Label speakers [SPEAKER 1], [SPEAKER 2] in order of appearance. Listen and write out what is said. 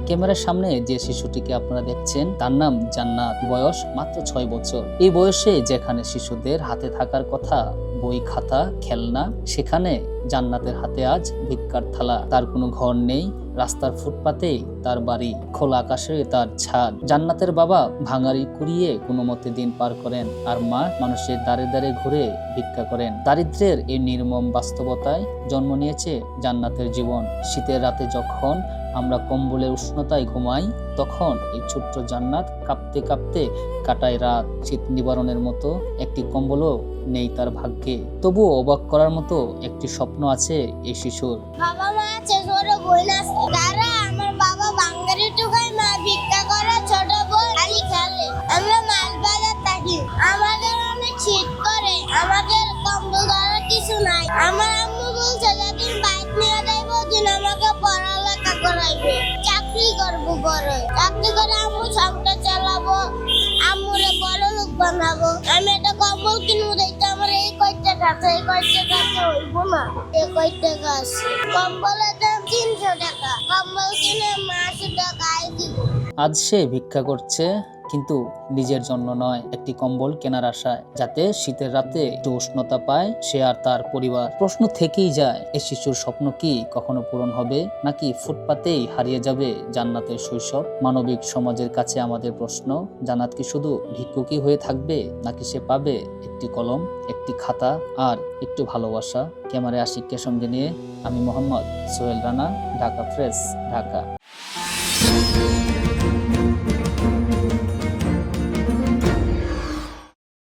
[SPEAKER 1] ক্যামেরার সামনে যে শিশুটিকে আপনারা দেখছেন তার নাম জান্নাত, বয়স মাত্র 6 বছর। এই বয়সে যেখানে শিশুদের হাতে থাকার কথা বই, খাতা, খেলনা, সেখানে জান্নাতের হাতে আজ ভিক্ষার থালা। তার কোনো ঘর নেই, রাস্তার ফুটপাতেই তার বাড়ি, খোলা আকাশে তার ছাদ। জান্নাতের বাবা ভাঙাড়ি কুড়িয়ে কোনো মতে দিন পার করেন, আর মা মানুষের দ্বারে দ্বারে ঘুরে ভিক্ষা করেন। দারিদ্র্যের এই নির্মম বাস্তবতায় জন্ম নিয়েছে জান্নাতের জীবন। শীতের রাতে যখন আমরা কম্বলের উষ্ণতায় ঘুমাই, তখন এই ছোট্ট জান্নাত কাঁপতে কাঁপতে কাটায় রাত। শীত নিবারণের মতো একটি কম্বলও নেই তার ভাগ্যে। তবুও অবাক করার মতো একটি স্বপ্ন আছে এই শিশুর।
[SPEAKER 2] বাবা মা আছে, ছোট বোন আছে, তারা আমার বাবা বাঙ্গারি টুকাই, মা ভিক্ষা করে, ছোট বোন খালি খেলে। আমরা মাছ বাজার থাকি, আমাদের অনেক শীত করে, আমাদের কম্বল ধরার কিছু নাই। আমার আম্মু বলছে যেদিন বাইক নিয়ে যাইবো দিন আমাকে পড়ালেখা করাইবে, চাকরি করবো, বড় চাকরি করে আম্মু সংসার চালাবো, আম্মুরে বড় লোক বানাবো। আমি একটা কম্বল কিনবো, দেখতে আমার এই কয়টা টাকা, এই কয়টা টাকা হইব না, এই কয়টা গাছ। কম্বলের দাম 300 টাকা, কম্বল কিনে মাসে টাকা আয় দিব।
[SPEAKER 1] আজ সে ভিক্ষা করছে, কিন্তু নিজের জন্য নয়, একটি কম্বল কেনার আশায়, যাতে শীতের রাতে একটু উষ্ণতা পায় সে আর তার পরিবার। প্রশ্ন থেকেই যায়, এই শিশুর স্বপ্ন কি কখনো পূরণ হবে, নাকি ফুটপাতেই হারিয়ে যাবে জান্নাতের শৈশব? মানবিক সমাজের কাছে আমাদের প্রশ্ন, জান্নাত কি শুধু ভিক্ষুকই হয়ে থাকবে, নাকি সে পাবে একটি কলম, একটি খাতা আর একটু ভালোবাসা? ক্যামেরায় আশিককে সঙ্গে নিয়ে আমি মোহাম্মদ সোহেল রানা, ঢাকা প্রেস, ঢাকা।